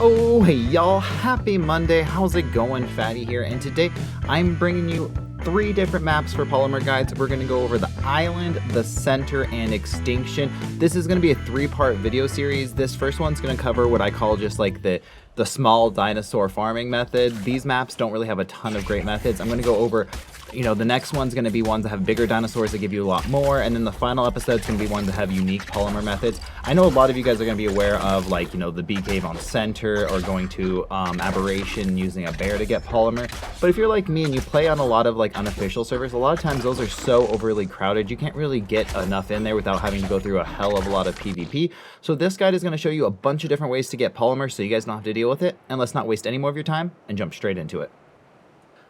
Oh, hey y'all, happy Monday. How's it going? Fatty here, and today I'm bringing you 3 different maps for Polymer guides. We're going to go over the island, the center, and extinction. This is going to be a 3-part video series. This first one's going to cover what I call just like the small dinosaur farming method. These maps don't really have a ton of great methods. I'm going to go over, the next one's going to be ones that have bigger dinosaurs that give you a lot more, and then the final episode's going to be ones that have unique Polymer methods. I know a lot of you guys are going to be aware of the bee cave on center, or going to aberration using a bear to get Polymer. But if you're like me and you play on a lot of unofficial servers, a lot of times those are so overly crowded you can't really get enough in there without having to go through a hell of a lot of PvP. So this guide is going to show you a bunch of different ways to get Polymer so you guys don't have to deal with it. And let's not waste any more of your time and jump straight into it.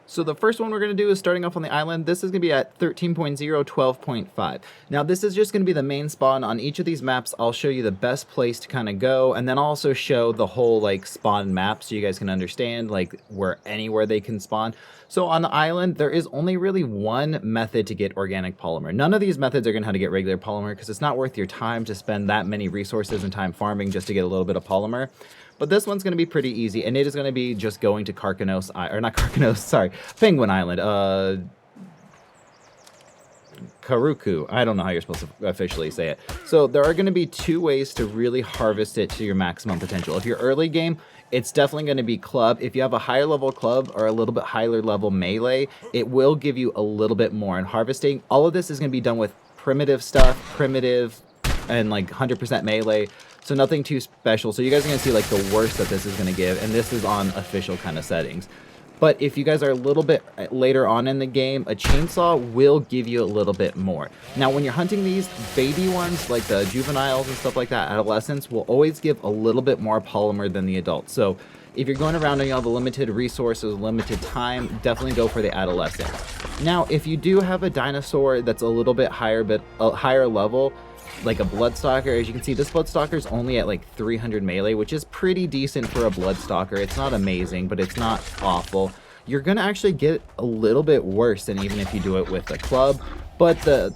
So the first one we're going to do is starting off on the island. This is going to be at 13.0, 12.5. Now this is just going to be the main spawn. On each of these maps, I'll show you the best place to kind of go, and then I'll also show the whole spawn map so you guys can understand where anywhere they can spawn. So on the island, there is only really one method to get organic Polymer. None of these methods are going to know how to get regular Polymer because it's not worth your time to spend that many resources and time farming just to get a little bit of Polymer. But this one's going to be pretty easy, and it is going to be just going to Penguin Island. Karuku. I don't know how you're supposed to officially say it. So there are going to be 2 ways to really harvest it to your maximum potential. If you're early game, it's definitely going to be club. If you have a higher level club or a little bit higher level melee, it will give you a little bit more. And harvesting, all of this is going to be done with primitive stuff, and 100% melee. So nothing too special. So you guys are going to see the worst that this is going to give, and this is on official kind of settings. But if you guys are a little bit later on in the game, a chainsaw will give you a little bit more. Now when you're hunting these baby ones, like the juveniles and stuff like that, adolescents will always give a little bit more Polymer than the adults. So if you're going around and you have a limited resources, limited time, definitely go for the adolescents. Now if you do have a dinosaur that's a little bit higher, but a higher level, like a Bloodstalker, as you can see, this Bloodstalker is only at 300 melee, which is pretty decent for a Bloodstalker. It's not amazing, but it's not awful. You're gonna actually get a little bit worse than even if you do it with a club, but the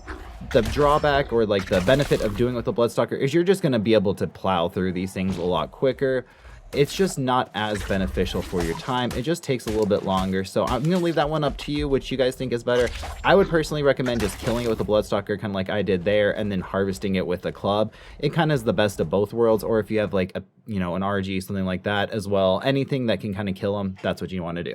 drawback or the benefit of doing it with a Bloodstalker is you're just gonna be able to plow through these things a lot quicker. It's just not as beneficial for your time. It just takes a little bit longer. So I'm going to leave that one up to you, which you guys think is better. I would personally recommend just killing it with a Bloodstalker, kind of like I did there, and then harvesting it with a club. It kind of is the best of both worlds. Or if you have an RG, something like that as well, anything that can kind of kill them, that's what you want to do.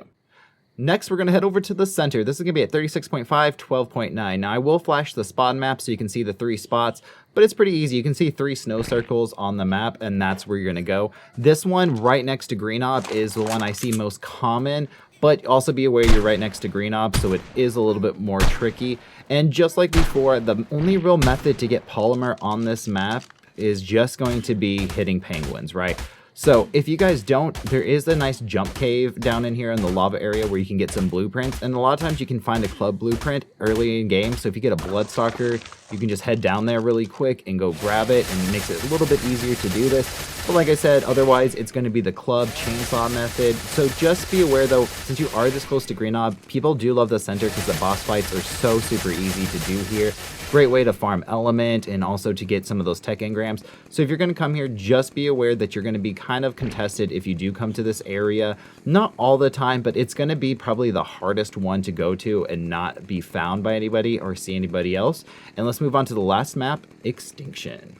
Next, we're going to head over to the center. This is going to be at 36.5, 12.9. Now, I will flash the spawn map so you can see the 3 spots, but it's pretty easy. You can see 3 snow circles on the map, and that's where you're going to go. This one right next to Green Ob is the one I see most common, but also be aware you're right next to Green Ob, so it is a little bit more tricky. And just like before, the only real method to get Polymer on this map is just going to be hitting penguins, right? So if you guys don't, there is a nice jump cave down in here in the lava area where you can get some blueprints, and a lot of times you can find a club blueprint early in game. So if you get a Bloodstalker, you can just head down there really quick and go grab it, and it makes it a little bit easier to do this. But like I said, otherwise it's going to be the club chainsaw method. So just be aware though, since you are this close to Green Ob, people do love the center because the boss fights are so super easy to do here. Great way to farm element and also to get some of those tech engrams. So if you're going to come here, just be aware that you're going to be kind of contested if you do come to this area. Not all the time, but it's going to be probably the hardest one to go to and not be found by anybody or see anybody else. And let's move on to the last map, Extinction.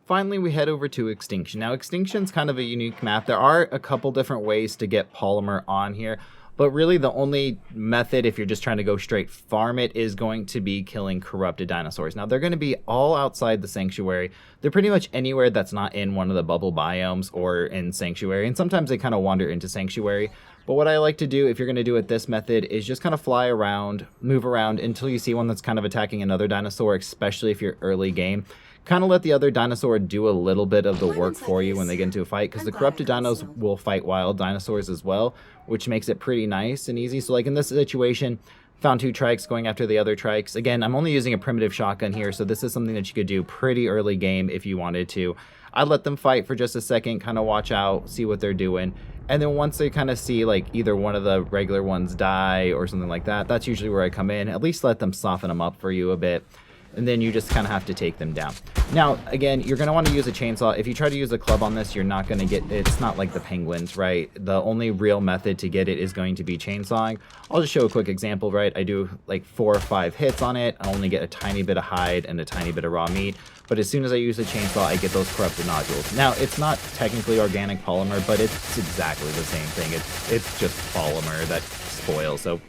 Finally, we head over to Extinction. Now, Extinction's kind of a unique map. There are a couple different ways to get Polymer on here, but really the only method, if you're just trying to go straight farm it, is going to be killing corrupted dinosaurs. Now, they're going to be all outside the sanctuary. They're pretty much anywhere that's not in one of the bubble biomes or in sanctuary, and sometimes they kind of wander into sanctuary. But what I like to do, if you're going to do it this method, is just kind of fly around, move around until you see one that's kind of attacking another dinosaur, especially if you're early game. Kind of let the other dinosaur do a little bit of the work for you when they get into a fight, because the corrupted dinos will fight wild dinosaurs as well, which makes it pretty nice and easy. So in this situation, found 2 trikes going after the other trikes. Again, I'm only using a primitive shotgun here, so this is something that you could do pretty early game if you wanted to. I'd let them fight for just a second, kind of watch out, see what they're doing. And then once they kind of see either one of the regular ones die or something like that, that's usually where I come in. At least let them soften them up for you a bit. and then you just kind of have to take them down. Now, again, you're going to want to use a chainsaw. If you try to use a club on this, you're not going to get, it's not like the penguins, right? The only real method to get it is going to be chainsawing. I'll just show a quick example, right? I do like 4 or 5 hits on it. I only get a tiny bit of hide and a tiny bit of raw meat. But as soon as I use a chainsaw, I get those corrupted nodules. Now, it's not technically organic polymer, but it's exactly the same thing. It's just polymer that spoils. So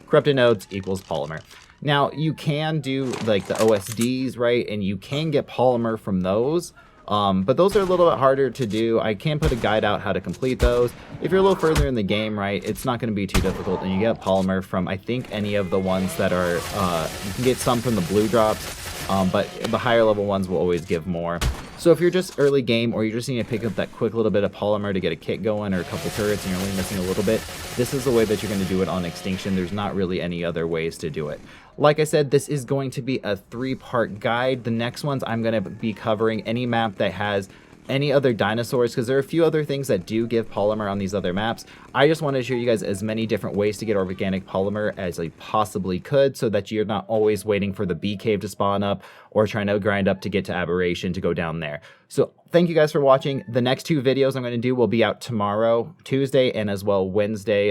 corrupted nodes equals polymer. Now, you can do like the OSDs, right? And you can get polymer from those. But those are a little bit harder to do. I can put a guide out how to complete those. If you're a little further in the game, right, it's not going to be too difficult. And you get polymer from, I think, any of the ones that are, you can get some from the blue drops, but the higher level ones will always give more. So if you're just early game, or you just need to pick up that quick little bit of polymer to get a kit going, or a couple turrets and you're only missing a little bit, this is the way that you're going to do it on Extinction. There's not really any other ways to do it. Like I said, this is going to be a 3-part guide. The next ones I'm going to be covering any map that has any other dinosaurs, because there are a few other things that do give polymer on these other maps. I just want to show you guys as many different ways to get organic polymer as I possibly could, so that you're not always waiting for the bee cave to spawn up or trying to grind up to get to aberration to go down there. So thank you guys for watching. The next 2 videos I'm going to do will be out tomorrow, Tuesday, and as well Wednesday,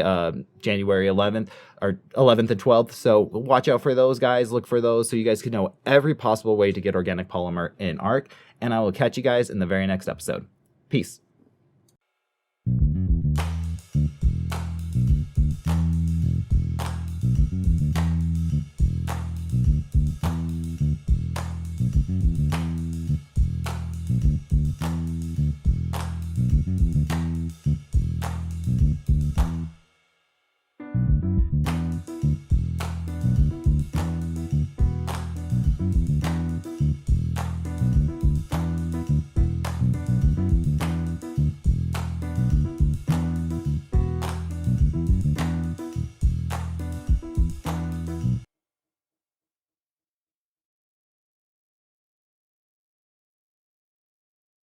January 11th or 11th and 12th. So watch out for those, guys. Look for those so you guys can know every possible way to get organic polymer in Ark. And I will catch you guys in the very next episode. Peace.